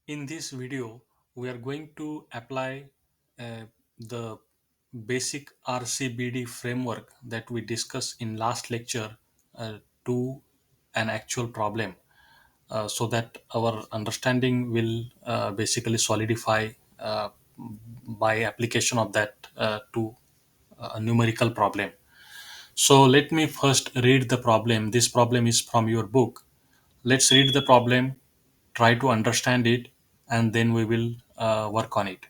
In this video, we are going to apply the basic RCBD framework that we discussed in last lecture to an actual problem so that our understanding will basically solidify by application of that to a numerical problem. So let me first read the problem. This problem is from your book. Let's read the problem, try to understand it, and then we will work on it.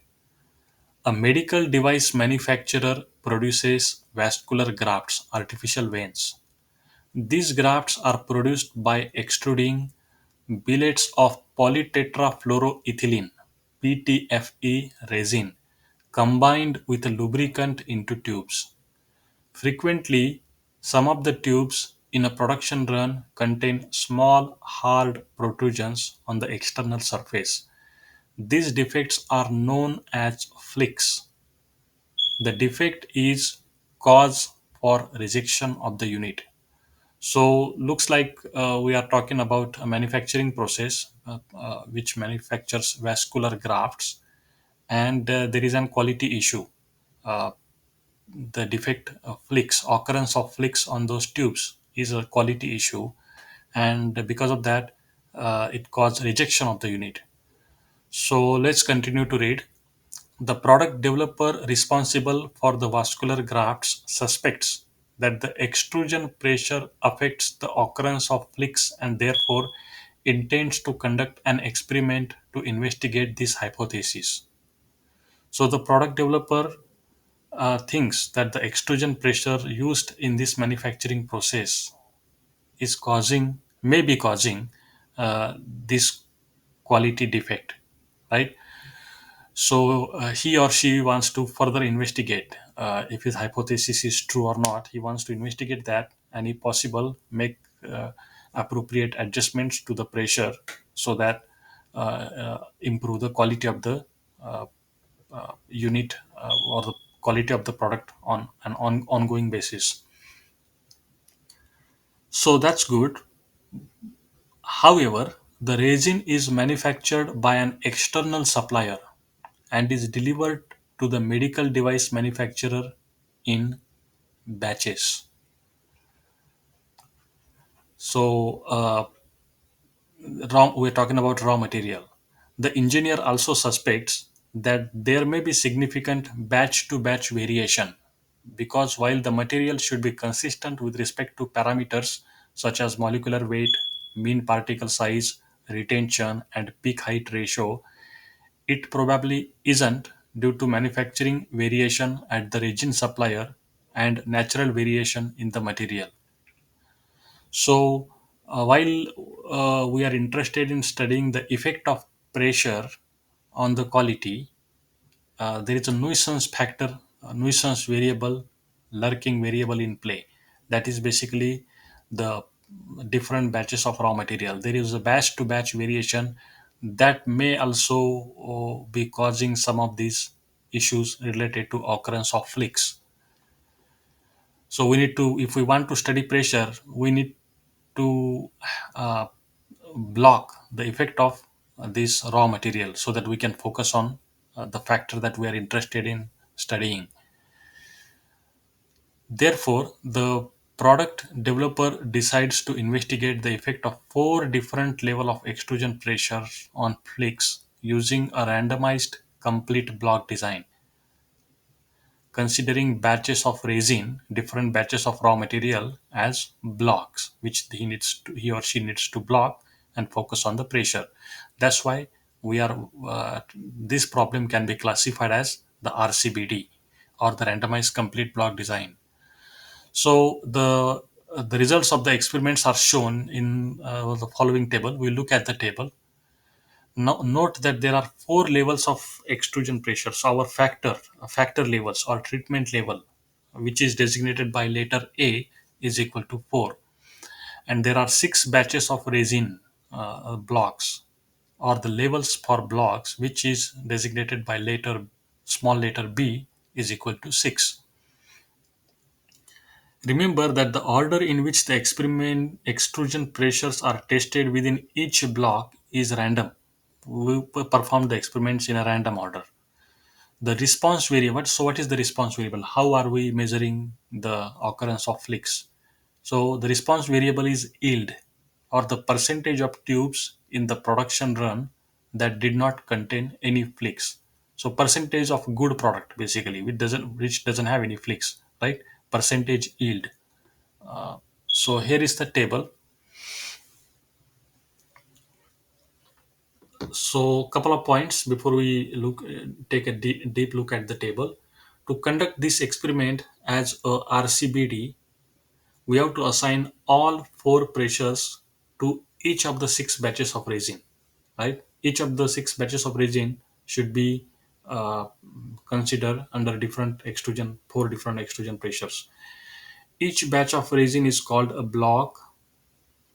A medical device manufacturer produces vascular grafts, artificial veins. These grafts are produced by extruding billets of polytetrafluoroethylene (PTFE) resin combined with a lubricant into tubes. Frequently, some of the tubes in a production run contain small, hard protrusions on the external surface. These defects are known as flicks. The defect is cause for rejection of the unit. So, looks like we are talking about a manufacturing process which manufactures vascular grafts, and there is an quality issue. Uh, the defect flicks occurrence of flicks on those tubes is a quality issue, and because of that it caused rejection of the unit. So let's continue to read. The product developer responsible for the vascular grafts suspects that the extrusion pressure affects the occurrence of flicks and therefore intends to conduct an experiment to investigate this hypothesis. So the product developer thinks that the extrusion pressure used in this manufacturing process is causing may be causing this quality defect, right? So he or she wants to further investigate if his hypothesis is true or not. He wants to investigate that, and if possible make appropriate adjustments to the pressure so that improve the quality of the unit or the quality of the product on an ongoing basis. So that's good. However, the resin is manufactured by an external supplier and is delivered to the medical device manufacturer in batches. So, we're talking about raw material. The engineer also suspects that there may be significant batch to batch variation because while the material should be consistent with respect to parameters such as molecular weight, mean particle size, retention, and peak height ratio, it probably isn't due to manufacturing variation at the resin supplier and natural variation in the material. So, while we are interested in studying the effect of pressure on the quality, there is a nuisance factor, a nuisance variable, lurking variable in play. That is basically the different batches of raw material. There is a batch to batch variation that may also be causing some of these issues related to occurrence of flicks. So we need to, if we want to study pressure, we need to uh, block the effect of this raw material so that we can focus on the factor that we are interested in studying. Therefore, the product developer decides to investigate the effect of four different level of extrusion pressure on flicks using a randomized complete block design, considering batches of resin, different batches of raw material as blocks, which he or she needs to block and focus on the pressure. That's why we are this problem can be classified as the RCBD or the randomized complete block design. So the results of the experiments are shown in the following table. We look at the table. Now, note that there are four levels of extrusion pressure. So our factor levels or treatment level, which is designated by letter A, is equal to 4. And there are six batches of resin blocks or the levels for blocks, which is designated by small letter B, is equal to 6. Remember that the order in which the experiment extrusion pressures are tested within each block is random. we perform the experiments in a random order. The response variable. So, what is the response variable? How are we measuring the occurrence of flicks? So, the response variable is yield, or the percentage of tubes in the production run that did not contain any flicks. So, percentage of good product basically, which doesn't have any flicks, right? Percentage yield. So, here is the table. So, couple of points before we take a deep look at the table. To conduct this experiment as a RCBD, we have to assign all four pressures to each of the six batches of resin. Right? Each of the six batches of resin should be considered under four different extrusion pressures. Each batch of resin is called a block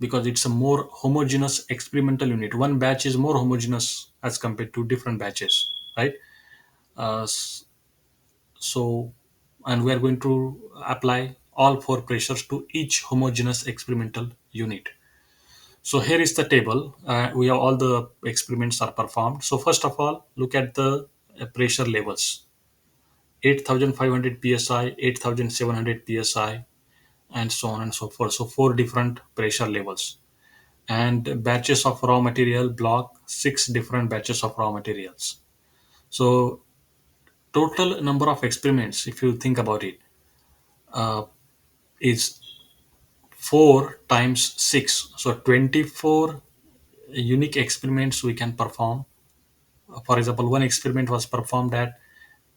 because it's a more homogeneous experimental unit. One batch is more homogeneous as compared to different batches, right? Uh, s- so, and we are going to apply all four pressures to each homogeneous experimental unit. So here is the table. We have all the experiments are performed. So first of all, look at the pressure levels: 8,500 psi, 8,700 psi, and so on and so forth. So four different pressure levels. And batches of raw material block, six different batches of raw materials. So total number of experiments, if you think about it, uh, is 4 times 6. So 24 unique experiments we can perform. For example, one experiment was performed at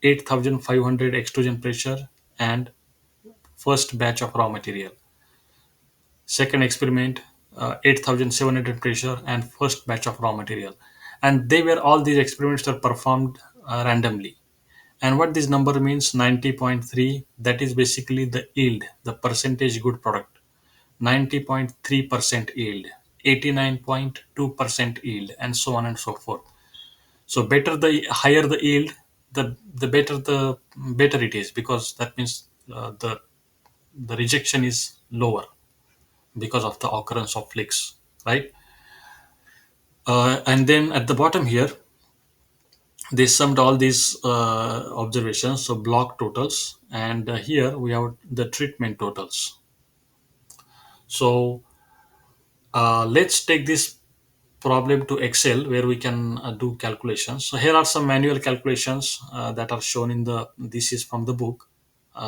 8,500 extrusion pressure and first batch of raw material. Second experiment, 8,700 pressure and first batch of raw material. And they were all these experiments are performed randomly. And what this number means, 90.3, that is basically the yield, the percentage good product. 90.3% yield, 89.2% yield, and so on and so forth. So better the higher the yield, the better it is, because that means the rejection is lower because of the occurrence of flicks, right? And then at the bottom here, they summed all these observations, so block totals, and here we have the treatment totals. So let's take this problem to Excel where we can do calculations. So here are some manual calculations that are shown in the. This is from the book.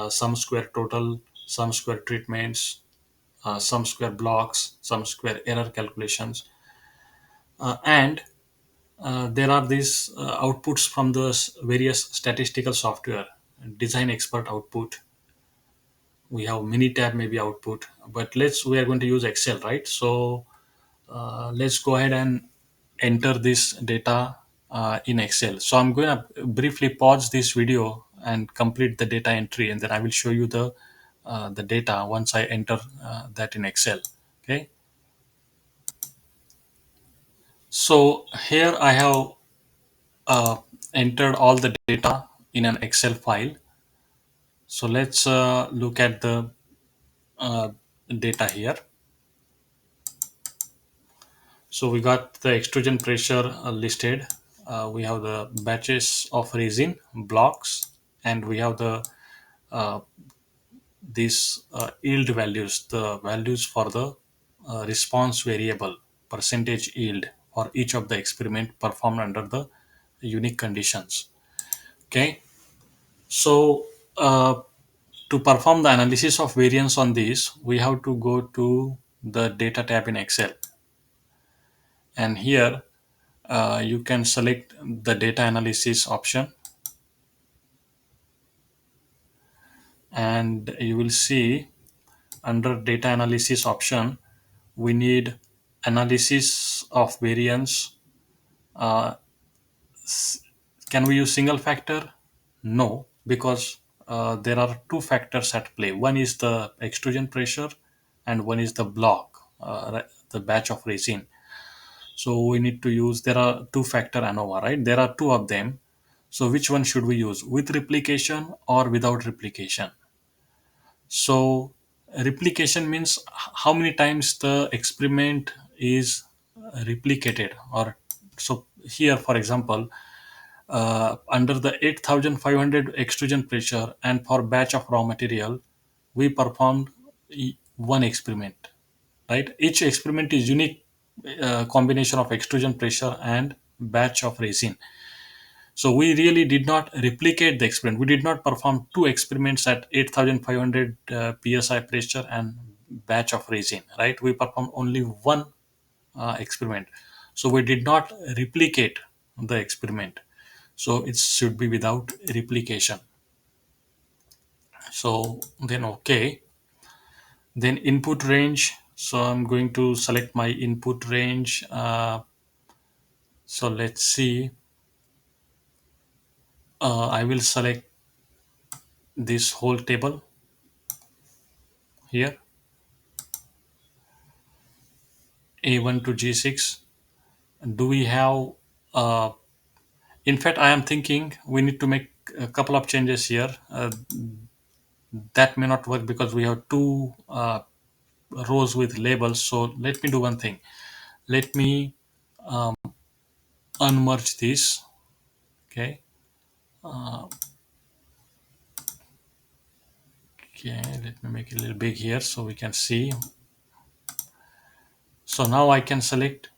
Sum square total, sum square treatments, sum square blocks, sum square error calculations, and there are these outputs from the various statistical software. Design expert output. We have Minitab maybe output, but we are going to use Excel, right? So let's go ahead and enter this data in Excel. So I'm going to briefly pause this video and complete the data entry, and then I will show you the data once I enter that in Excel. Okay. So here I have uh, entered all the data in an Excel file. So let's look at the uh, data here. So we got the extrusion pressure listed. We have the batches of resin blocks, and we have uh, these yield values, the values for the response variable, percentage yield for each of the experiment performed under the unique conditions. Okay, so to perform the analysis of variance on this, we have to go to the data tab in Excel, and here you can select the data analysis option, and you will see under data analysis option we need analysis of variance. uh, can we use single factor? No, because there are two factors at play. One is the extrusion pressure and one is the block, the batch of resin. So we need to use, there are two factor ANOVA, right? There are two of them. So which one should we use, with replication or without replication? So replication means how many times the experiment is replicated, or so here, for example, under the 8500 extrusion pressure and for batch of raw material, we performed one experiment, right? Each experiment is unique combination of extrusion pressure and batch of resin. So we really did not replicate the experiment. We did not perform two experiments at 8500 psi pressure and batch of resin, right? We performed only one experiment. So we did not replicate the experiment. So it should be without replication. So then, okay. Then input range. So I'm going to select my input range. So let's see. I will select this whole table here, A1 to G6. Do we have, uh, in fact, I am thinking we need to make a couple of changes here. That may not work because we have two rows with labels. So let me do one thing. Let me unmerge this. Okay. Okay, let me make it a little big here so we can see. So now I can select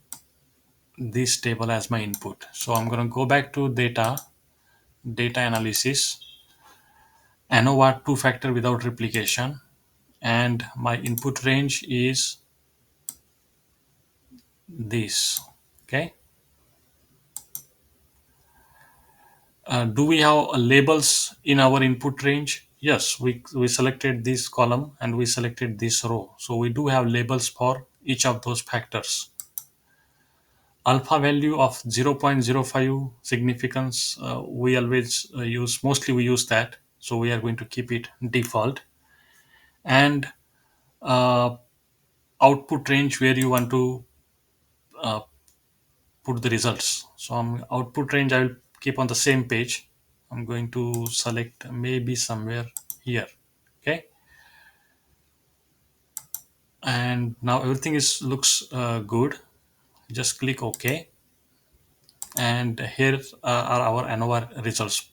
this table as my input. So I'm going to go back to data analysis, ANOVA two factor without replication, and my input range is this. Okay. Do we have labels in our input range? Yes, we selected this column and we selected this row. So we do have labels for each of those factors. Alpha value of 0.05 significance, we always use, mostly we use that. So we are going to keep it default. And uh, output range where you want to put the results. So output range I will keep on the same page. I'm going to select maybe somewhere here. Okay. And now everything is looks good. Just click OK. And here are our ANOVA results.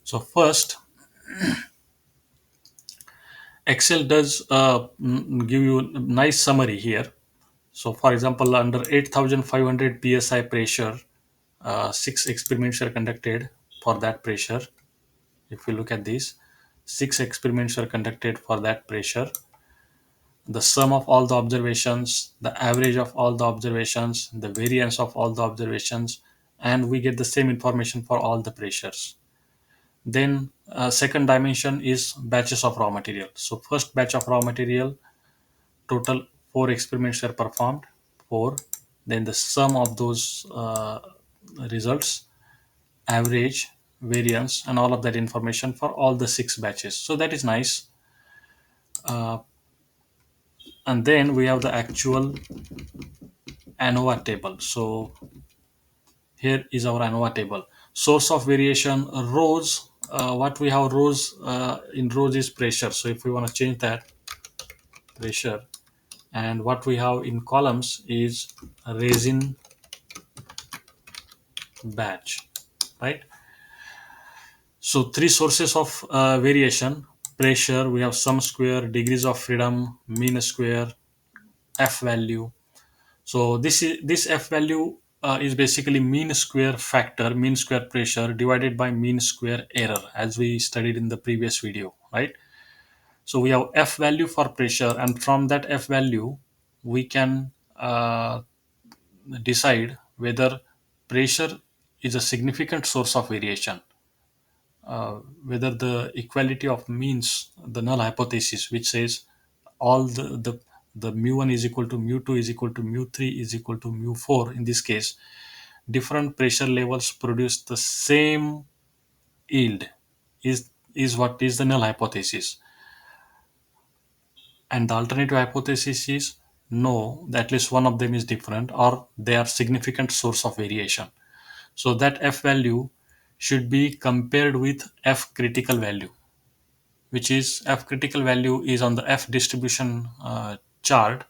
So first, Excel does give you a nice summary here. So for example, under 8500 psi pressure, six experiments are conducted for that pressure. If we look at these, six experiments were conducted for that pressure. The sum of all the observations, the average of all the observations, the variance of all the observations, and we get the same information for all the pressures. Then second dimension is batches of raw material. So first batch of raw material, total four experiments were performed, four. Then the sum of those results, average, variance, and all of that information for all the six batches. So that is nice. And then we have the actual ANOVA table. So here is our ANOVA table. Source of variation, rows. What we have rows in rows is pressure. So if we want to change that, pressure. And what we have in columns is resin batch, right? So three sources of variation: pressure, we have sum square, degrees of freedom, mean square, F value. So this F value is basically mean square factor, mean square pressure divided by mean square error, as we studied in the previous video, right? So we have F value for pressure, and from that F value, we can decide whether pressure is a significant source of variation, whether the equality of means, the null hypothesis, which says all the mu1 is equal to mu2 is equal to mu3 is equal to mu4. In this case, different pressure levels produce the same yield, is what is the null hypothesis. And the alternative hypothesis is no, at least one of them is different or they are significant source of variation. So that F value should be compared with F critical value, which is F critical value is on the F distribution chart.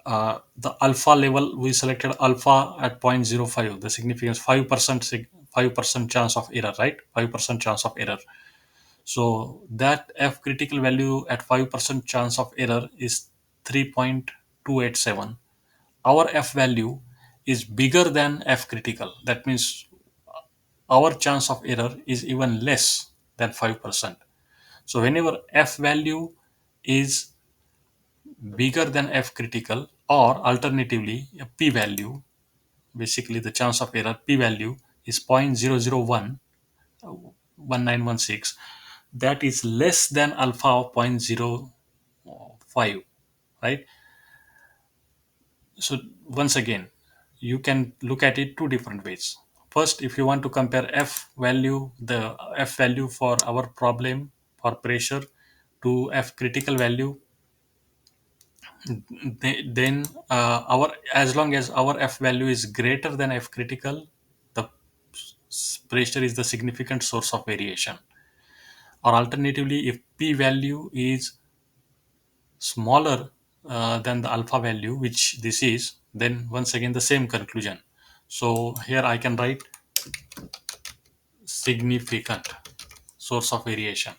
The alpha level, we selected alpha at 0.05, the significance 5%, 5% chance of error, right? 5% chance of error. So that F critical value at 5% chance of error is 3.287. Our F value is bigger than F critical. That means our chance of error is even less than 5%. So whenever F value is bigger than F critical, or alternatively a p value, basically the chance of error p value is 0.001, 1916, that is less than alpha of 0.05, right? So once again, you can look at it two different ways. First, if you want to compare F value, the F value for our problem for pressure to F critical value, then our, as long as our F value is greater than F critical, the pressure is the significant source of variation. Or alternatively, if p value is smaller than the alpha value, which this is, then once again the same conclusion. So here I can write significant source of variation.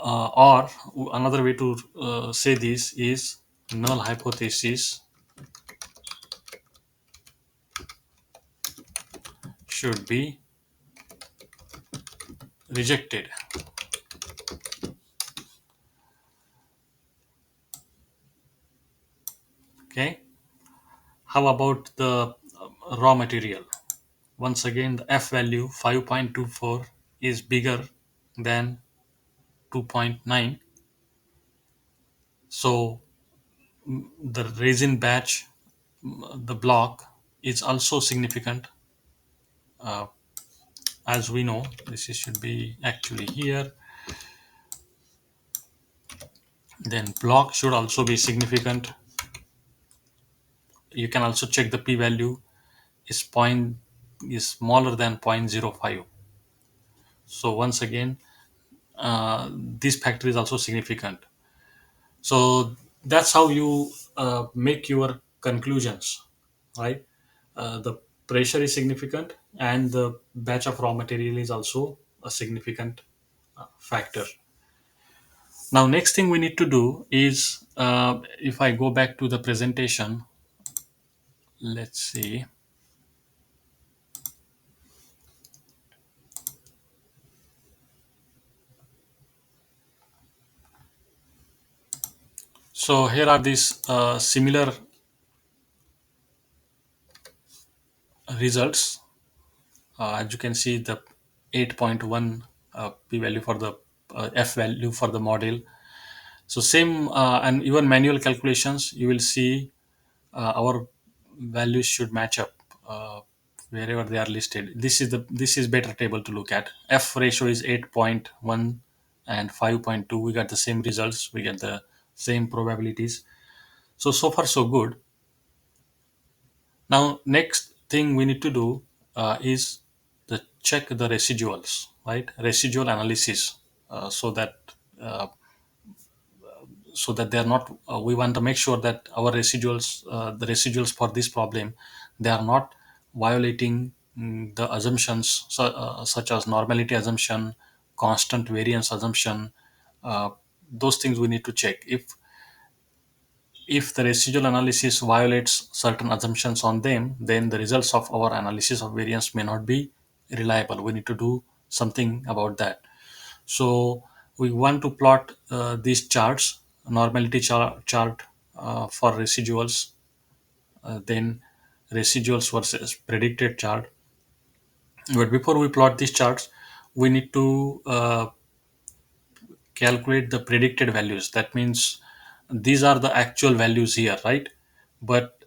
Or another way to say this is null hypothesis should be rejected. Okay. How about the raw material? Once again, the F value 5.24 is bigger than 2.9. So the resin batch, the block, is also significant. Uh, as we know, should be actually here. Then block should also be significant. You can also check the p value is smaller than 0.05. So once again, this factor is also significant. So that's how you make your conclusions, right? The pressure is significant, and the batch of raw material is also a significant factor. Now, next thing we need to do is, if I go back to the presentation, let's see. So here are these similar results. As you can see, the 8.1 p value for the f value for the model. So same, and even manual calculations, you will see our values should match up wherever they are listed. This is better table to look at. F ratio is 8.1 and 5.2. We got the same results. We get the same probabilities. So far so good. Now next thing we need to do is the check the residuals, right? Residual analysis, so that uh, they are not. We want to make sure that our residuals, the residuals for this problem, they are not violating the assumptions, such as normality assumption, constant variance assumption. Uh, those things we need to check. If the residual analysis violates certain assumptions on them, then the results of our analysis of variance may not be reliable. We need to do something about that. So we want to plot these charts, normality chart for residuals, then residuals versus predicted chart. But before we plot these charts, we need to calculate the predicted values. That means these are the actual values here, right? But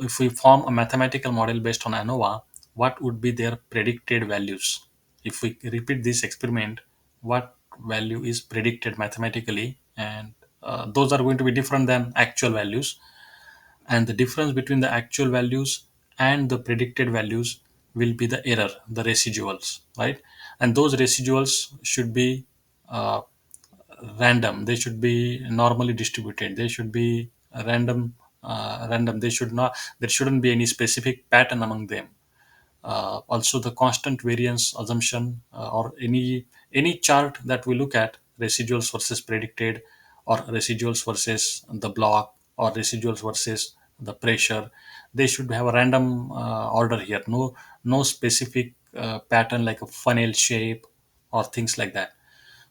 if we form a mathematical model based on ANOVA, what would be their predicted values? If we repeat this experiment, what value is predicted mathematically? And those are going to be different than actual values. And the difference between the actual values and the predicted values will be the error, the residuals, right? And those residuals should be random. They should be normally distributed. They should be random. They should not. There shouldn't be any specific pattern among them. Also, the constant variance assumption, or any chart that we look at, residuals versus predicted, or residuals versus the block, or residuals versus the pressure, they should have a random order here. No specific pattern like a funnel shape or things like that.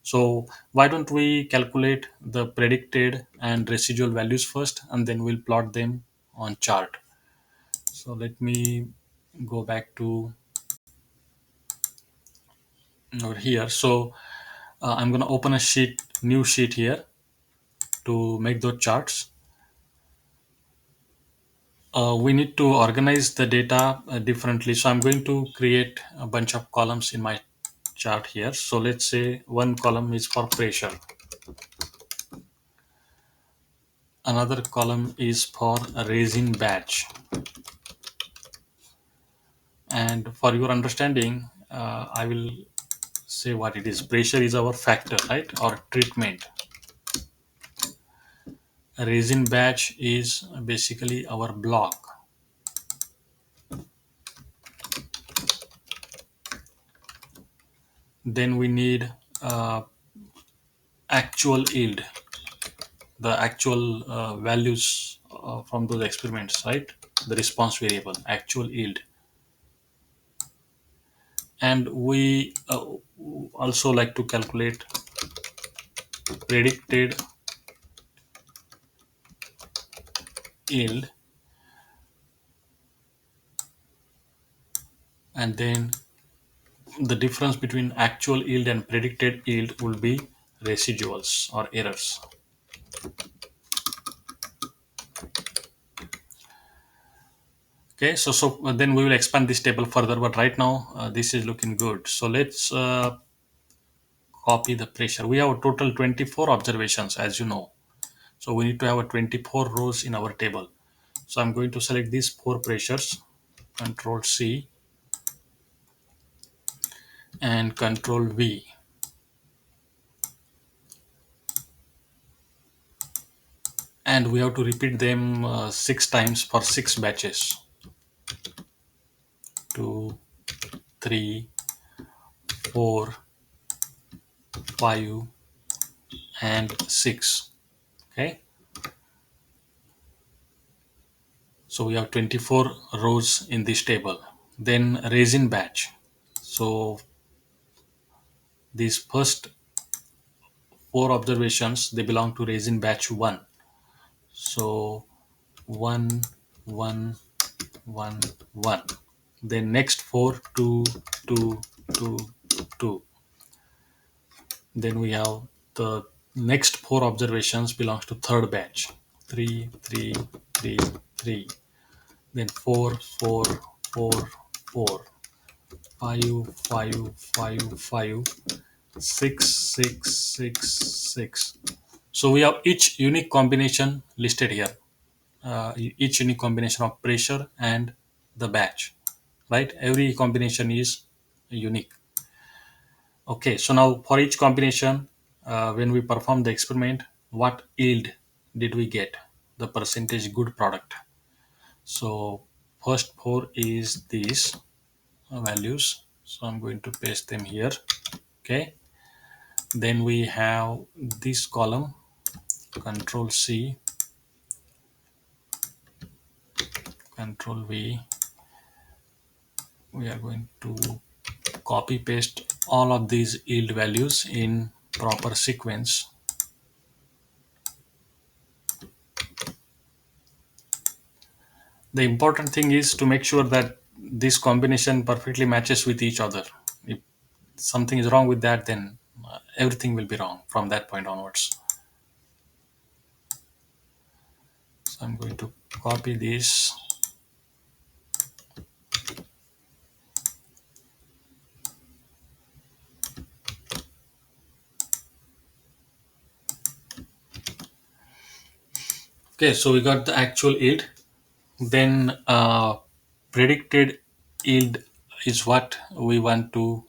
So why don't we calculate the predicted and residual values first, and then we'll plot them on chart. So let me go back to over here. So I'm going to open a new sheet here to make those charts. We need to organize the data differently. So I'm going to create a bunch of columns in my chart here. So let's say one column is for pressure, another column is for a resin batch. And for your understanding, I will say what it is. Pressure is our factor, right, or treatment. A resin batch is basically our block. Then we need actual yield, the actual values from those experiments, right? The response variable, actual yield. And we also like to calculate predicted yield, and then the difference between actual yield and predicted yield will be residuals or errors. Okay, so then we will expand this table further, but right now this is looking good. So let's copy the pressure. We have a total 24 observations, as you know. So we need to have a 24 rows in our table. So I'm going to select these four pressures, Control C and Control V. And we have to repeat them 6 times for 6 batches. 2, 3, 4, 5, and 6. Okay. So we have 24 rows in this table. Then resin batch. So these first four observations, they belong to resin batch 1. So 1, 1, 1, 1. Then next four, 2, 2, 2, 2. Then we have the next four observations belongs to third batch. 3, 3, 3, 3. Then 4, 4, 4, 4. 5, 5, 5, 5. 6, 6, 6, 6. So we have each unique combination listed here. Each unique combination of pressure and the batch, right? Every combination is unique. Okay, so now for each combination, when we perform the experiment, what yield did we get? The percentage good product. So first four is these values. So I'm going to paste them here. Okay. Then we have this column, Control C, Control V. We are going to copy paste all of these yield values in proper sequence. The important thing is to make sure that this combination perfectly matches with each other. If something is wrong with that, then everything will be wrong from that point onwards. So I'm going to copy this. Okay, so we got the actual yield. Then predicted yield is what we want to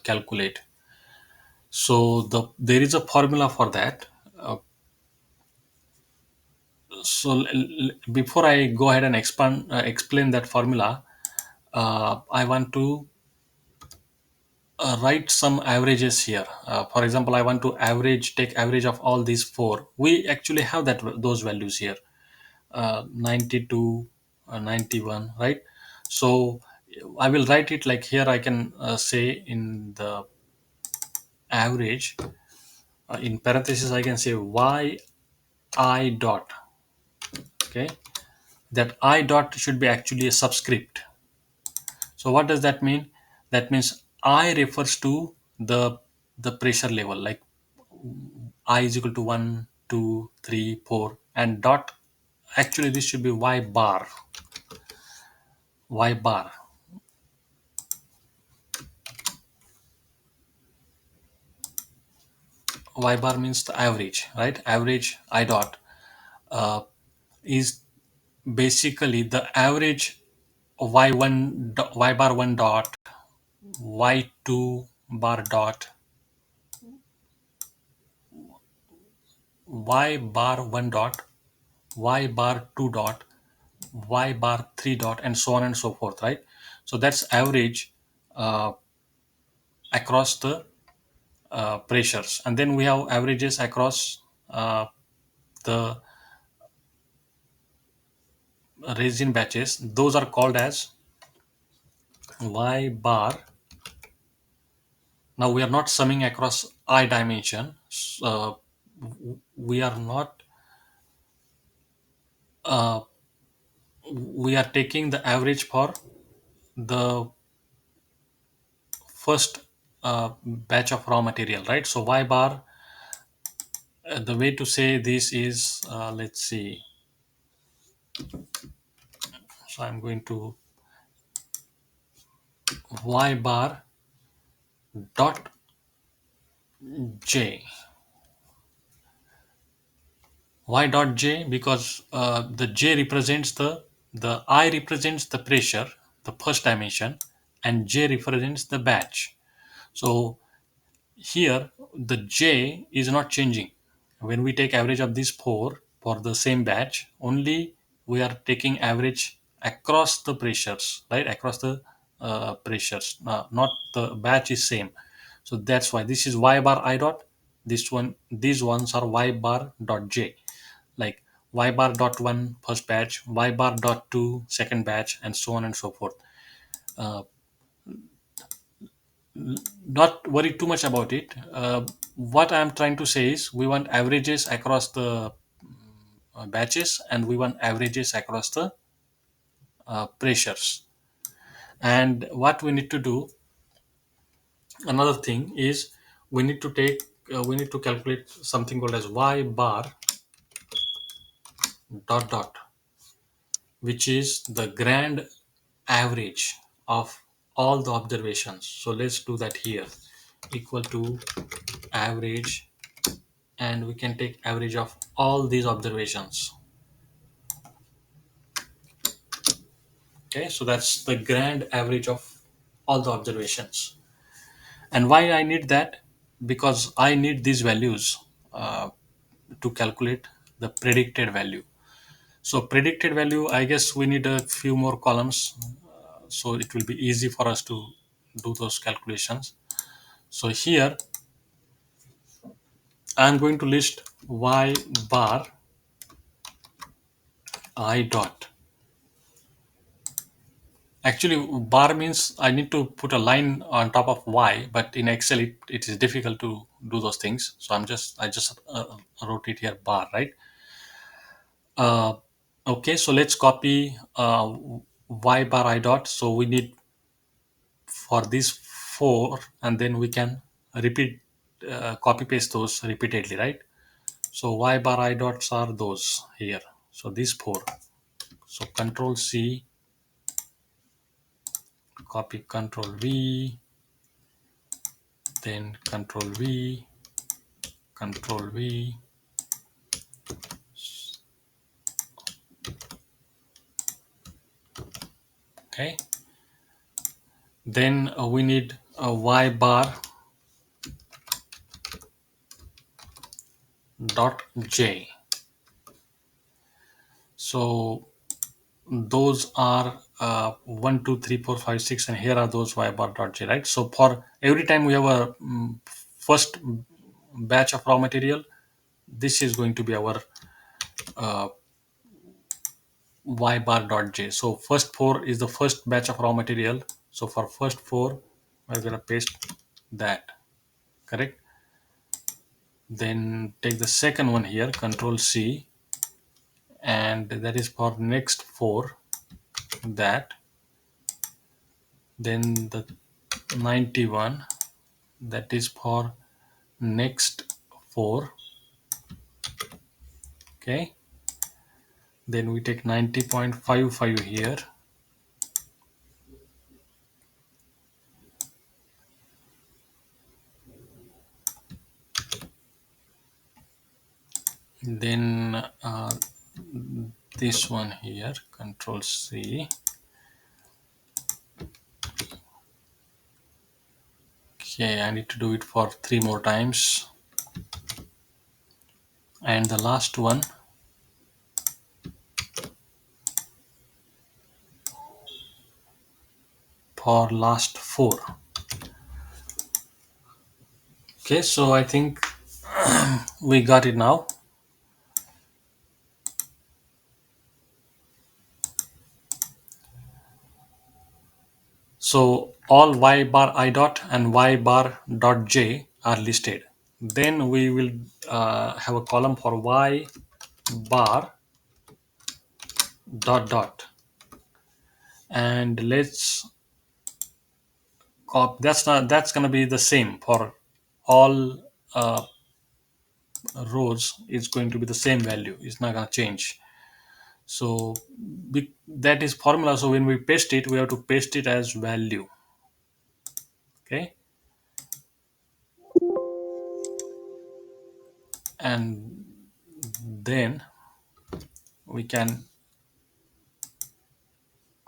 calculate. So there is a formula for that. Uh, Before I go ahead and explain that formula, I want to write some averages here. For example, I want to take average of all these four. We actually have those values here, 92, 91, right? So I will write it like here. I can say in the average, in parentheses, I can say y I dot. Okay, that I dot should be actually a subscript. So what does that mean? That means I refers to the pressure level, like I is equal to 1, 2, 3, 4, and dot. Actually, this should be y bar. Y bar. Y bar means the average, right? Average I dot uh, is basically the average y bar 1 dot, y2 bar dot, y bar 1 dot, y bar 2 dot, y bar 3 dot, and so on and so forth, right? So that's average uh, across the pressures, and then we have averages across the resin batches. Those are called as y bar. Now we are not summing across I dimension. We are not uh, we are taking the average for the first batch of raw material, right? So y bar, the way to say this is, let's see. So I'm going to y bar dot j. Why dot j? Because the j represents the I represents the pressure, the first dimension, and j represents the batch. So here the j is not changing. When we take average of these four for the same batch, only we are taking average across the pressures, right? Across the pressures, not the batch is same. So that's why this is y bar I dot. These ones are y bar dot j, like y bar dot 1 first batch, y bar dot 2 second batch, and so on and so forth. Uh, Not worry too much about it. What I am trying to say is we want averages across the batches, and we want averages across the pressures. And what we need to do, another thing is we need to calculate something called as y bar dot dot, which is the grand average of all the observations. So let's do that here, equal to average, and we can take average of all these observations. Okay, so that's the grand average of all the observations. And why I need that? Because I need these values to calculate the predicted value. So predicted value, I guess we need a few more columns, so it will be easy for us to do those calculations. So here I'm going to list y bar I dot. Actually, bar means I need to put a line on top of y, but in Excel it is difficult to do those things. So I just wrote it here bar, right? Uh, okay, so let's copy y bar I dot. So we need for these four, and then we can repeat, copy paste those repeatedly, right? So y bar I dots are those here. So these four. So Control C, copy, Control V, then Control V, Control V. Okay. Then we need a y bar dot j. So those are 1 2 3 4 5 6, and here are those y bar dot j, right? So for every time we have a first batch of raw material, this is going to be our uh, y bar dot j. So first 4 is the first batch of raw material. So for first 4, we're going to paste that, correct? Then take the second one here, control C, and that is for next 4, that. Then the 91, that is for next 4. Okay, then we take 90.55 here, then this one here, control C. Okay, I need to do it for 3 more times, and the last one for last 4. Okay, so I think we got it now. So all y bar I dot and y bar dot j are listed. Then we will have a column for y bar dot dot, and let's copy. That's gonna be the same for all rows. It's going to be the same value. It's not gonna change. So that is formula. So when we paste it, we have to paste it as value. Okay, and then we can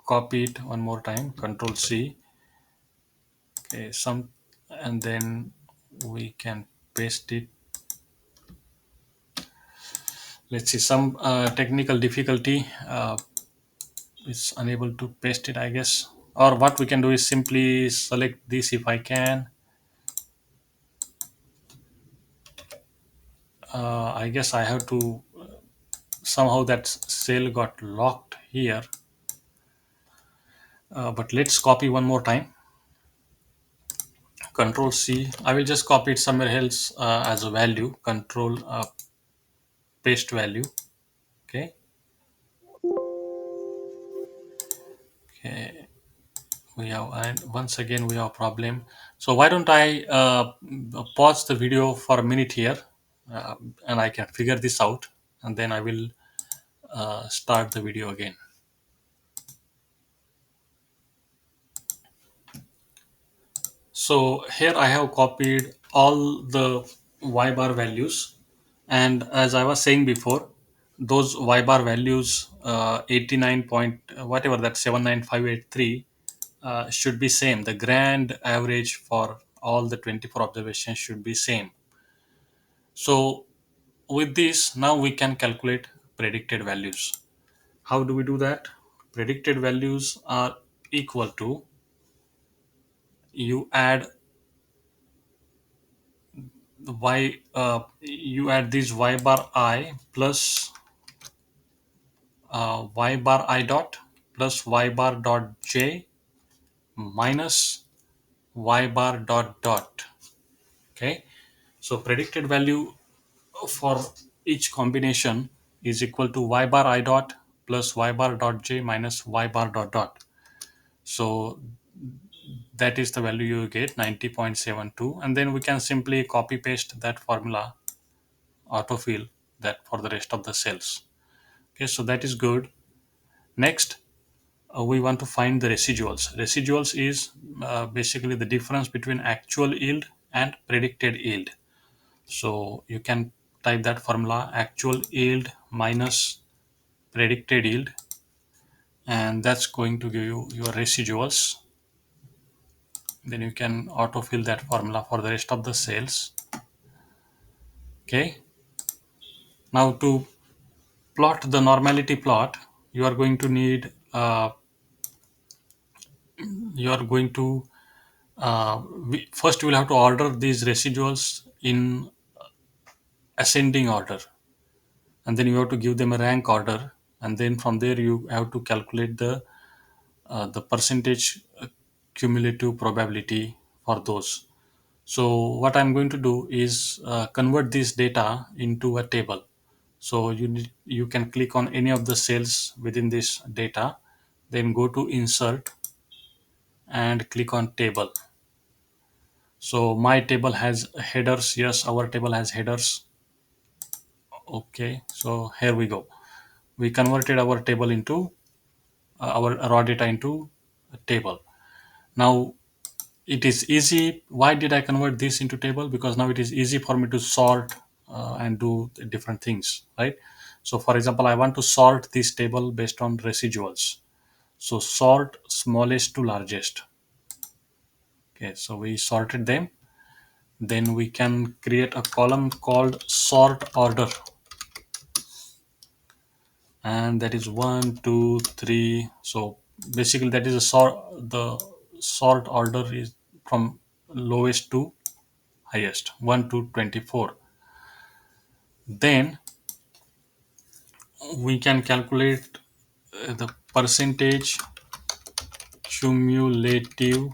copy it one more time, control C. Okay, and then we can paste it. Let's see, some technical difficulty, is unable to paste it, I guess. Or what we can do is simply select this if I can. I guess I have to, somehow that cell got locked here. But let's copy one more time, control C. I will just copy it somewhere else as a value, control paste value. Okay. Okay, we have, and once again we have a problem. So why don't I pause the video for a minute here, uh, and I can figure this out, and then I will start the video again. So here I have copied all the y bar values, and as I was saying before, those y bar values 89 point whatever that 79583 should be same. The grand average for all the 24 observations should be same. So with this, now we can calculate predicted values. How do we do that? Predicted values are equal to, you add you add this y bar I plus y bar I dot plus y bar dot j minus y bar dot dot. Okay, so predicted value for each combination is equal to y bar I dot plus y bar dot j minus y bar dot dot. So that is the value you get, 90.72, and then we can simply copy paste that formula, autofill that for the rest of the cells. Okay, so that is good. Next, we want to find the residuals. Residuals is basically the difference between actual yield and predicted yield. So you can type that formula, actual yield minus predicted yield, and that's going to give you your residuals. Then you can autofill that formula for the rest of the cells. Okay, Now to plot the normality plot, you are going to need you are going to first you will have to order these residuals in ascending order, and then you have to give them a rank order, and then from there you have to calculate the percentage cumulative probability for those. So what I'm going to do is convert this data into a table. So you can click on any of the cells within this data, then go to insert and click on table. So my table has headers. Yes, our table has headers. Okay, so here we go. We converted our table into our raw data into a table. Now it is easy. Why did I convert this into table? Because now it is easy for me to sort and do the different things, right? So for example, I want to sort this table based on residuals. So sort smallest to largest. Okay, so we sorted them. Then we can create a column called sort order, and that is 1 2 3. So basically that is a sort order is from lowest to highest, 1 to 24. Then we can calculate the percentage cumulative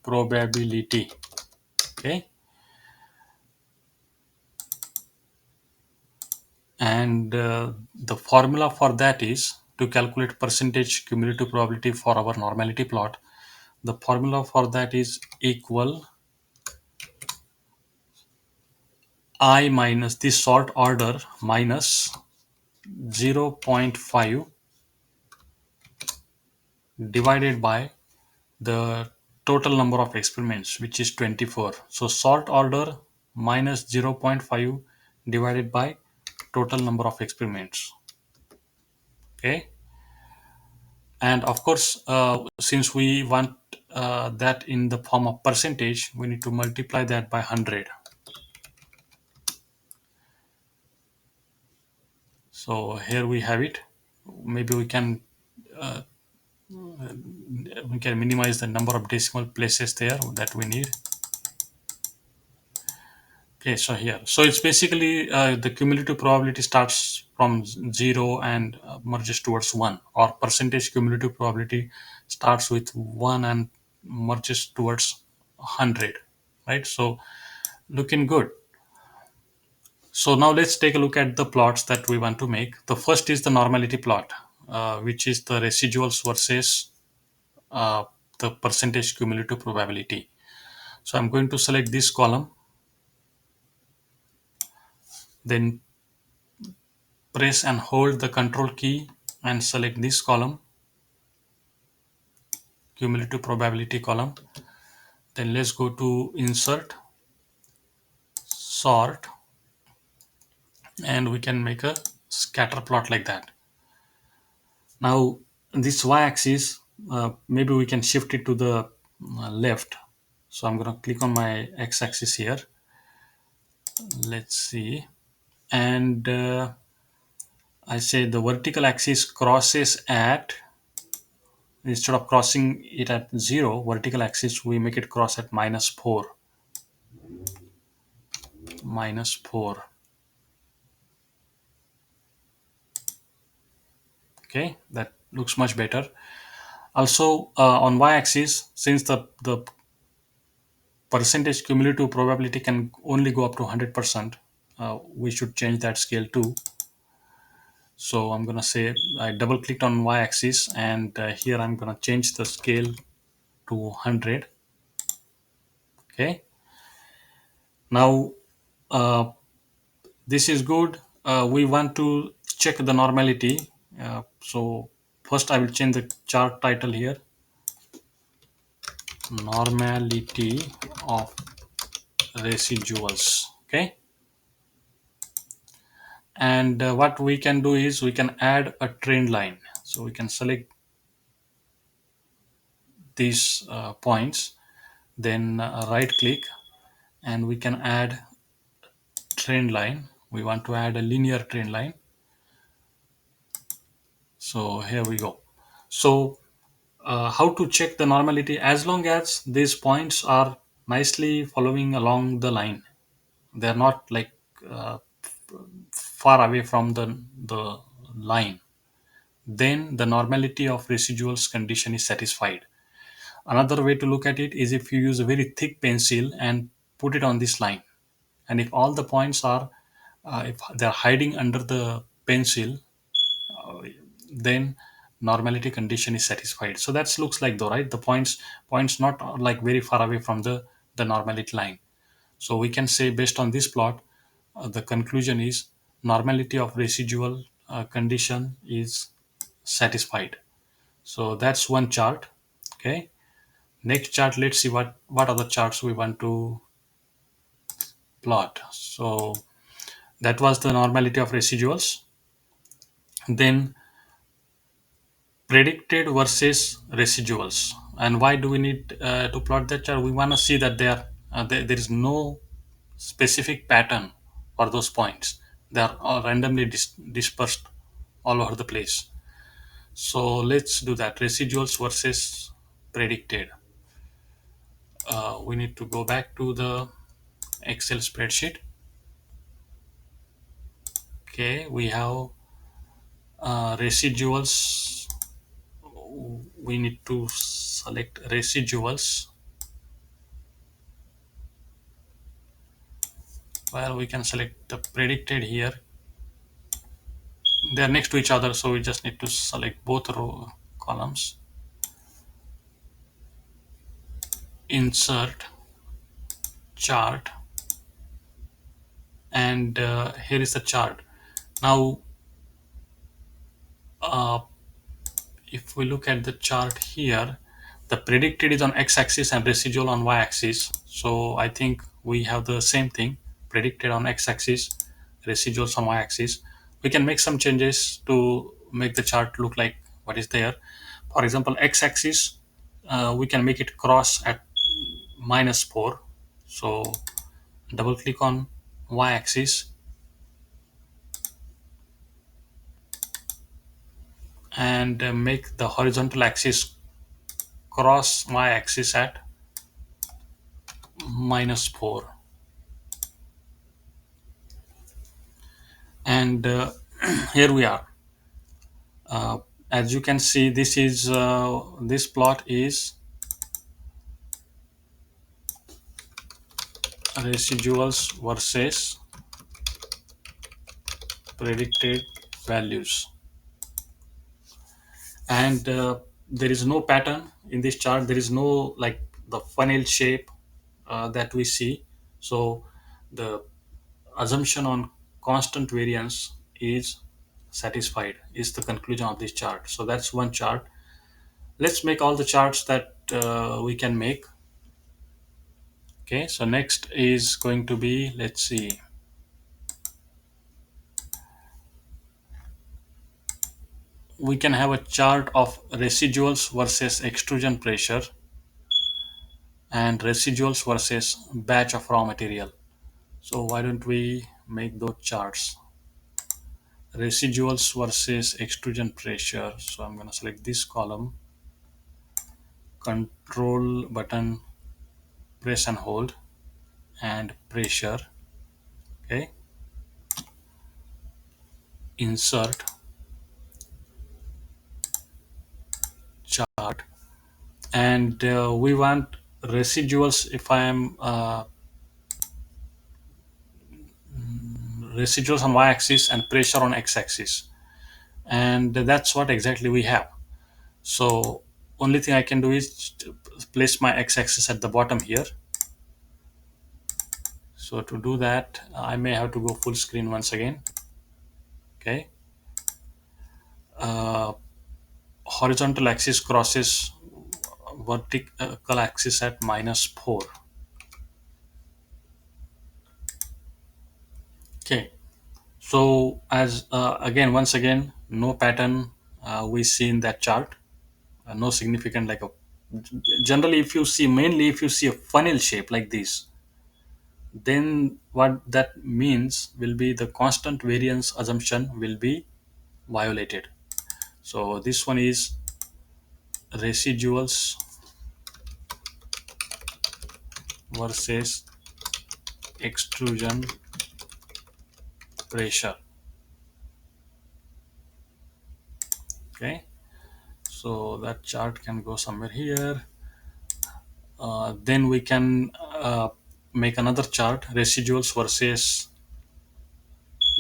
probability. Okay, and the formula for that is to calculate percentage cumulative probability for our normality plot. The formula for that is equal I minus the sort order minus 0.5 divided by the total number of experiments, which is 24. So sort order minus 0.5 divided by total number of experiments. Okay, and of course since we want that in the form of percentage, we need to multiply that by 100. So here we have it. Maybe we can minimize the number of decimal places there that we need. Okay, so here, so it's basically the cumulative probability starts from 0 and merges towards 1, or percentage cumulative probability starts with 1 and merges towards 100, right? So looking good. So now let's take a look at the plots that we want to make. The first is the normality plot, which is the residuals versus uh, the percentage cumulative probability. So I'm going to select this column, then press and hold the control key and select this column, cumulative probability column. Then let's go to insert, sort, and we can make a scatter plot like that. Now this y-axis, maybe we can shift it to the left. So I'm going to click on my x-axis here. Let's see. And I say the vertical axis crosses at, instead of crossing it at 0 vertical axis, we make it cross at -4. -4. Okay, that looks much better. Also on y-axis, since the percentage cumulative probability can only go up to 100%, we should change that scale too. So I'm gonna say I double clicked on y-axis, and here I'm gonna change the scale to 100. Okay, now uh, this is good. We want to check the normality. So first I will change the chart title here, normality of residuals. Okay, and what we can do is we can add a trend line. So we can select these points, then right click, and we can add trend line. We want to add a linear trend line. So here we go. So how to check the normality? As long as these points are nicely following along the line, they're not like uh, far away from the line, then the normality of residuals condition is satisfied. Another way to look at it is if you use a very thick pencil and put it on this line, and if all the points are if they're hiding under the pencil, then normality condition is satisfied. So that looks like though, right? The points not like very far away from the normality line. So we can say based on this plot, the conclusion is normality of residual condition is satisfied. So that's one chart. Okay. Next chart, let's see what other charts we want to plot. So that was the normality of residuals. Then predicted versus residuals. And why do we need to plot that chart? We want to see that there is no specific pattern for those points. They are all randomly dispersed all over the place. So let's do that. Residuals versus predicted. We need to go back to the Excel spreadsheet. Okay, we have residuals. We need to select residuals. Well, we can select the predicted here. They are next to each other, so we just need to select both row columns. Insert chart, and here is the chart. Now, uh, if we look at the chart here, the predicted is on x-axis and residual on y-axis. So I think we have the same thing: predicted on x-axis, residuals on y-axis. We can make some changes to make the chart look like what is there. For example, x-axis, we can make it cross at -4. So double click on y-axis and make the horizontal axis cross y-axis at -4. And here we are. uh, as you can see, this plot is residuals versus predicted values. And there is no pattern in this chart. There is no like the funnel shape that we see. So the assumption on constant variance is satisfied, is the conclusion of this chart. So that's one chart. Let's make all the charts that we can make. Okay, so next is going to be, let's see, we can have a chart of residuals versus extrusion pressure and residuals versus batch of raw material. So why don't we make those charts? Residuals versus extrusion pressure. So I'm going to select this column, control button, press and hold, and pressure. Okay, insert chart, and we want residuals. If I am residuals on y-axis and pressure on x-axis, and that's what exactly we have. So only thing I can do is place my x-axis at the bottom here. So to do that, I may have to go full screen once again. Okay, uh, horizontal axis crosses vertical axis at -4. Okay, so as again, once again, no pattern we see in that chart. No significant like a, generally if you see, mainly if you see a funnel shape like this, then what that means will be the constant variance assumption will be violated. So this one is residuals versus extrusion pressure. Okay, so that chart can go somewhere here. Then we can make another chart, residuals versus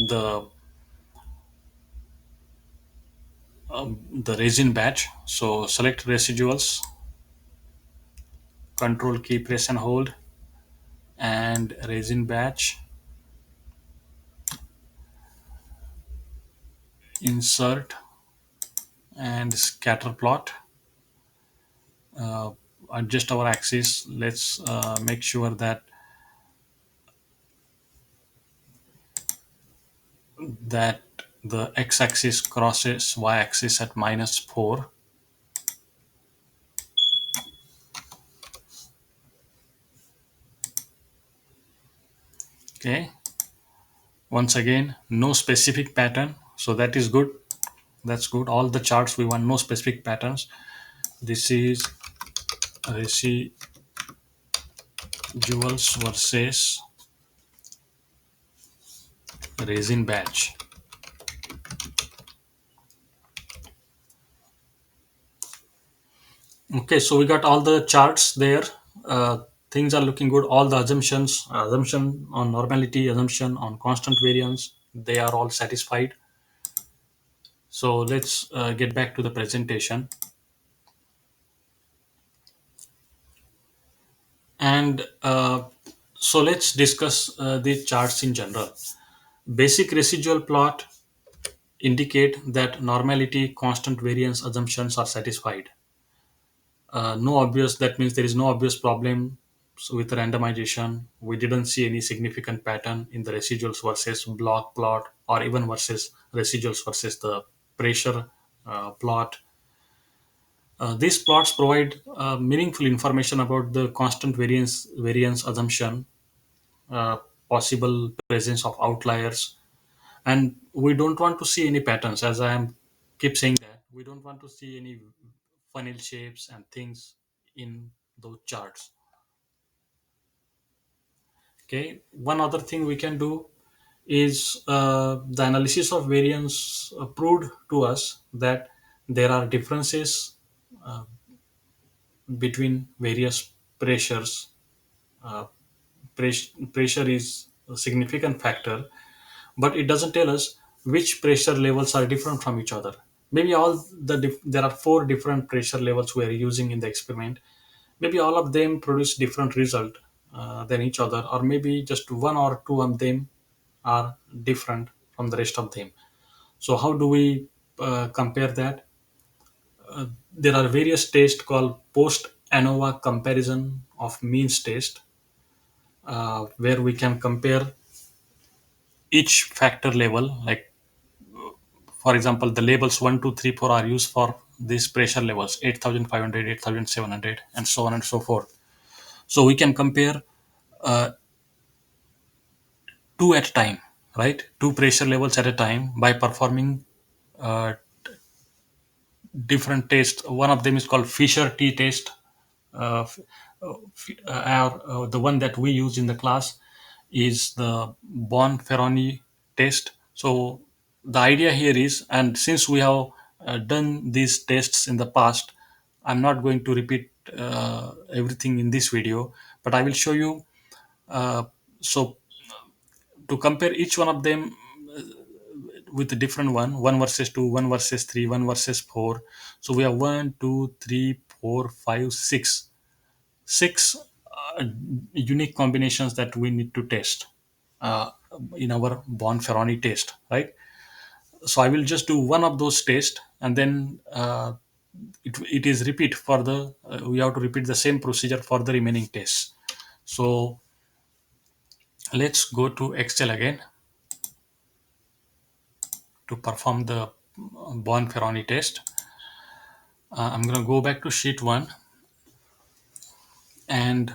the the resin batch. So select residuals, control key press and hold, and resin batch, insert and scatter plot. uh, Adjust our axis. Let's make sure that the x-axis crosses y-axis at -4. Okay, once again, no specific pattern, so that is good. That's good. All the charts we want no specific patterns. This is residuals versus resin batch. Okay, so we got all the charts there. Things are looking good. All the assumption on normality, assumption on constant variance, they are all satisfied. So let's get back to the presentation. And so let's discuss the charts in general. Basic residual plot indicate that normality, constant variance assumptions are satisfied. No obvious, that means there is no obvious problem. So with randomization, we didn't see any significant pattern in the residuals versus block plot, or even versus residuals versus the pressure plot. These plots provide meaningful information about the constant variance assumption, uh, possible presence of outliers, and we don't want to see any patterns. As I am keep saying that we don't want to see any funnel shapes and things in those charts. Okay, one other thing we can do is the analysis of variance proved to us that there are differences between various pressures. uh, Pressure is a significant factor, but it doesn't tell us which pressure levels are different from each other. Maybe there are four different pressure levels we are using in the experiment. Maybe all of them produce different result than each other, or maybe just one or two of them are different from the rest of them. So how do we compare that? There are various tests called post ANOVA comparison of means test, where we can compare each factor level. Like, for example, the labels 1, 2, 3, 4 are used for these pressure levels 8,500, 8,700, and so on and so forth. So we can compare uh, two at a time, right? Two pressure levels at a time by performing uh, different tests. One of them is called Fisher T test. The one that we use in the class is the Bonferroni test. So the idea here is, and since we have done these tests in the past, I'm not going to repeat everything in this video, but I will show you. Uh, so to compare each one of them with a different one versus two, one versus three, one versus four. So we have one, two, three, four, five, six unique combinations that we need to test uh, in our Bonferroni test, right? So I will just do one of those tests, and then it is repeat for the we have to repeat the same procedure for the remaining tests. So let's go to Excel again to perform the Bonferroni test. I'm going to go back to sheet 1, and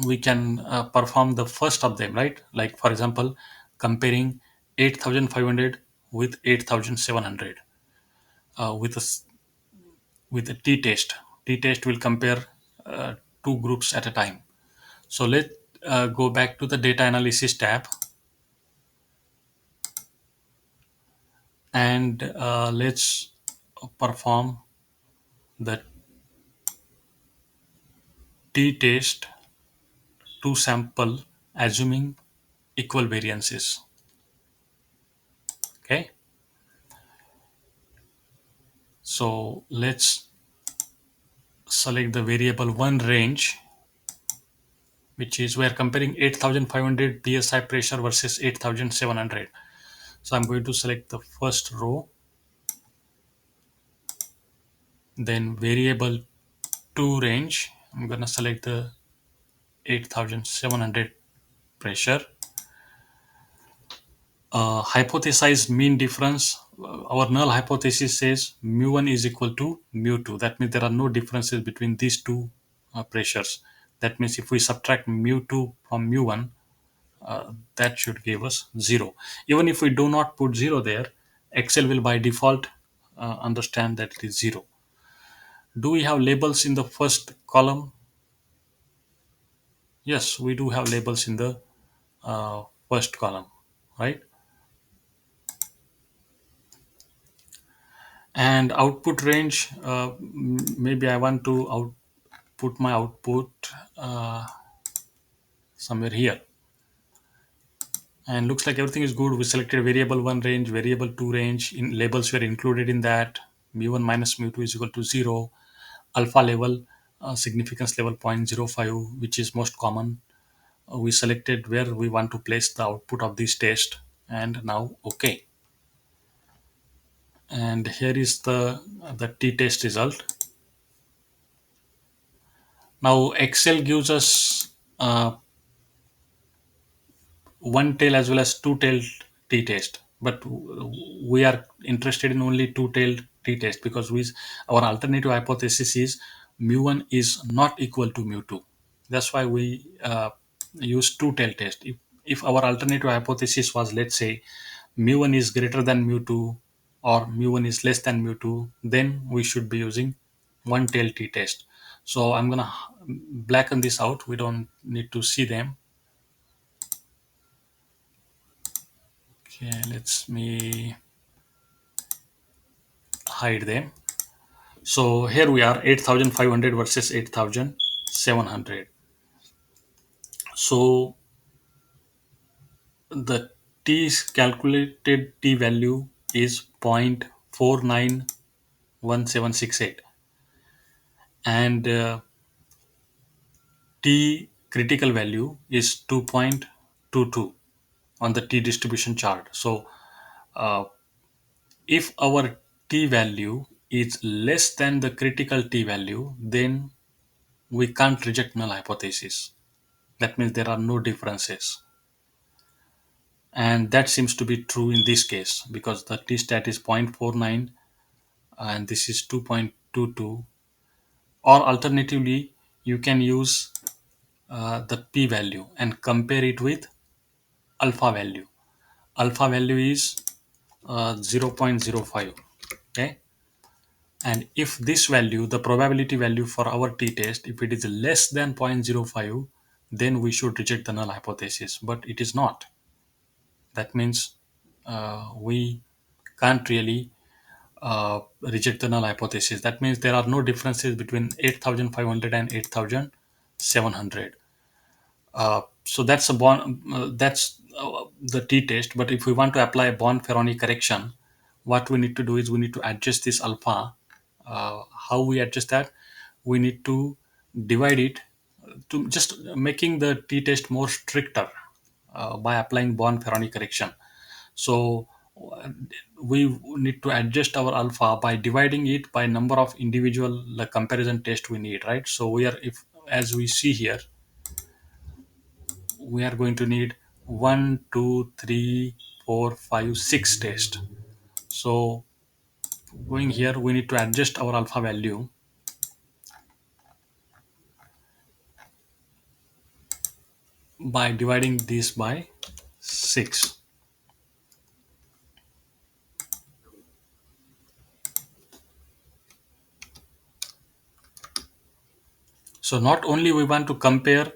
we can perform the first of them, right? Like for example, comparing 8500 with 8700 with with a t-test. T-test will compare uh, two groups at a time. So let go back to the data analysis tab, and let's perform the t-test to sample assuming equal variances. Okay, so let's select the variable one range, which is we're comparing 8500 psi pressure versus 8700. So I'm going to select the first row, then variable 2 range. I'm going to select the 8700 pressure. Hypothesize mean difference. Our null hypothesis says mu1 is equal to mu2. That means there are no differences between these two pressures. That means if we subtract mu2 from mu1, that should give us 0. Even if we do not put 0 there, Excel will by default understand that it is 0. Do we have labels in the first column? Yes, we do have labels in the first column, right? And output range, maybe I want to put my output somewhere here. And looks like everything is good. We selected variable 1 range, variable 2 range. In labels were included in that. Mu1 minus mu2 is equal to 0. Alpha level, significance level 0.05, which is most common. We selected where we want to place the output of this test, and now OK. And here is the t-test result. Now Excel gives us one tail as well as two tailed t-test, but we are interested in only two tailed t-test because our alternative hypothesis is mu1 is not equal to mu2. That's why we use two tailed test. If our alternative hypothesis was, let's say, mu1 is greater than mu2 or mu1 is less than mu2, then we should be using one tail t-test. So I'm gonna blacken this out. We don't need to see them. Okay, let's me hide them. So here we are, 8500 versus 8700. So the calculated t value is 0.491768, and t critical value is 2.22 on the t distribution chart. So if our t value is less than the critical t value, then we can't reject null hypothesis. That means there are no differences. And that seems to be true in this case because the t stat is 0.49 and this is 2.22. Or alternatively, you can use the p value and compare it with alpha value. Alpha value is 0.05. Okay. And if this value, the probability value for our t-test, if it is less than 0.05, then we should reject the null hypothesis. But it is not. That means we can't really reject the null hypothesis. That means there are no differences between 8500 and 8700. So that's a bond. That's the t-test. But if we want to apply a Born-Ferroni correction, what we need to do is we need to adjust this alpha. How we adjust that? We need to divide it to just making the t-test more stricter by applying Born-Ferroni correction. So we need to adjust our alpha by dividing it by number of individual comparison tests we need, right? So we are, if as we see here, we are going to need 1, 2, 3, 4, 5, 6 tests. So going here, we need to adjust our alpha value. by dividing this by 6. So not only we want to compare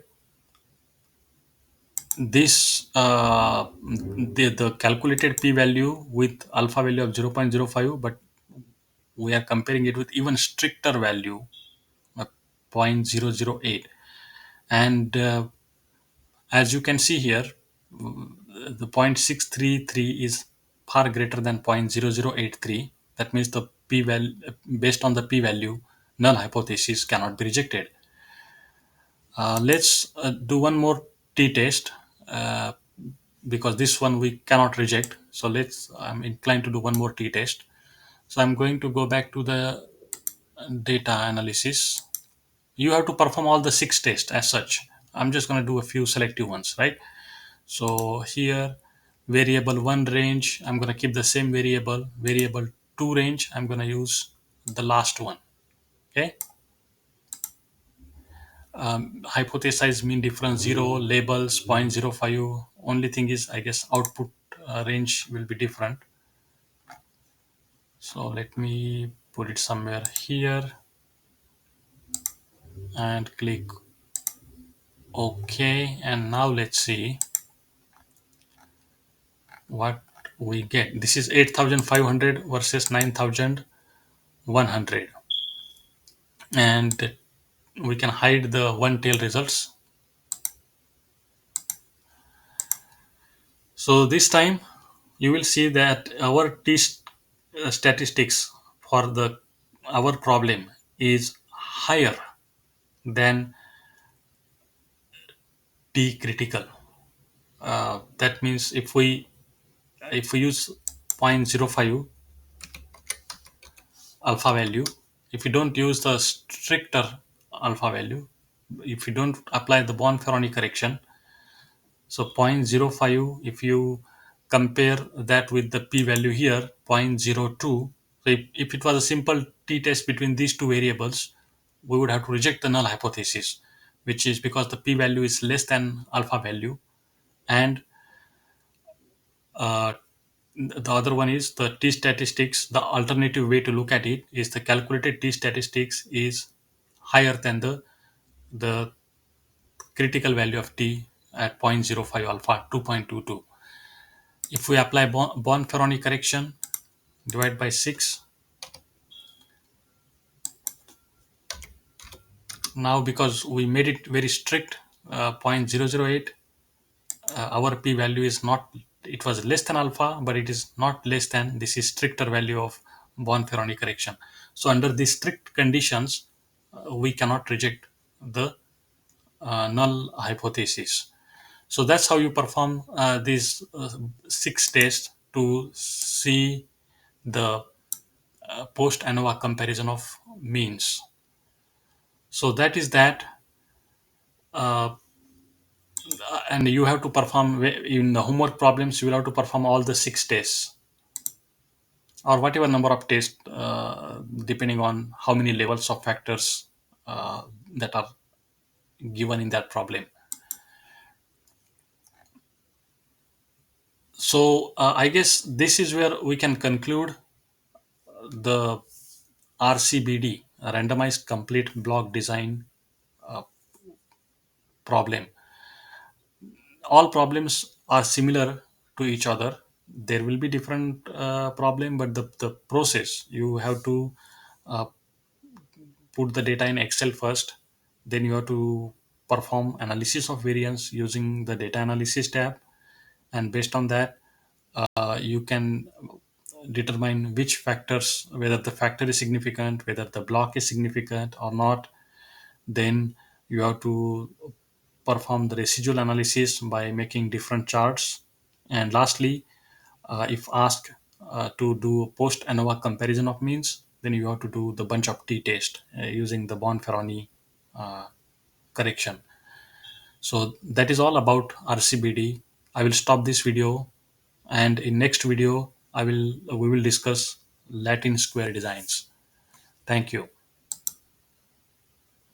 this the calculated p-value with alpha value of 0.05, but we are comparing it with even stricter value of 0.008. And as you can see here, the 0.633 is far greater than 0.0083. That means the p-value, based on the p-value, null hypothesis cannot be rejected. Let's do one more t-test, uh, because this one we cannot reject. So I'm inclined to do one more t-test. So I'm going to go back to the data analysis. You have to perform all the 6 tests as such. I'm just going to do a few selective ones, right? So here, variable 1 range, I'm going to keep the same variable. Variable 2 range, I'm going to use the last one. Okay. Hypothesize mean difference 0, labels 0.05. Only thing is, I guess, output range will be different. So let me put it somewhere here and click OK. And now let's see what we get. This is 8,500 versus 9,100. And we can hide the one tail results. So this time you will see that our statistics for the our problem is higher than t critical. That means if we use zero point zero 0.05 alpha value, if you don't use the stricter alpha value, if you don't apply the Bonferroni correction, so zero point zero 0.05, if you compare that with the p-value here, 0.02, so if it was a simple t-test between these two variables, we would have to reject the null hypothesis, which is because the p-value is less than alpha value. And uh, the other one is the t statistics. The alternative way to look at it is the calculated t statistics is higher than the critical value of t at zero point zero 0.05 alpha, 2.22. If we apply Bonferroni correction, divide by 6. Now because we made it very strict, 0.008, our p value is not, it was less than alpha, but it is not less than, this is stricter value of Bonferroni correction. So under these strict conditions, we cannot reject the null hypothesis. So that's how you perform these 6 tests to see the post ANOVA comparison of means. So that is that. Uh, and you have to perform in the homework problems, you will have to perform all the 6 tests or whatever number of tests, depending on how many levels of factors that are given in that problem. So I guess this is where we can conclude the RCBD, randomized complete block design problem. All problems are similar to each other. There will be different problem, but the process, you have to uh, put the data in Excel first. Then you have to perform analysis of variance using the data analysis tab, and based on that, you can determine which factors, whether the factor is significant, whether the block is significant or not. Then you have to perform the residual analysis by making different charts. And lastly, if asked to do post ANOVA comparison of means, then you have to do the bunch of t-test using the Bonferroni uh, correction. So that is all about RCBD. I will stop this video, and in next video we will discuss Latin square designs. Thank you.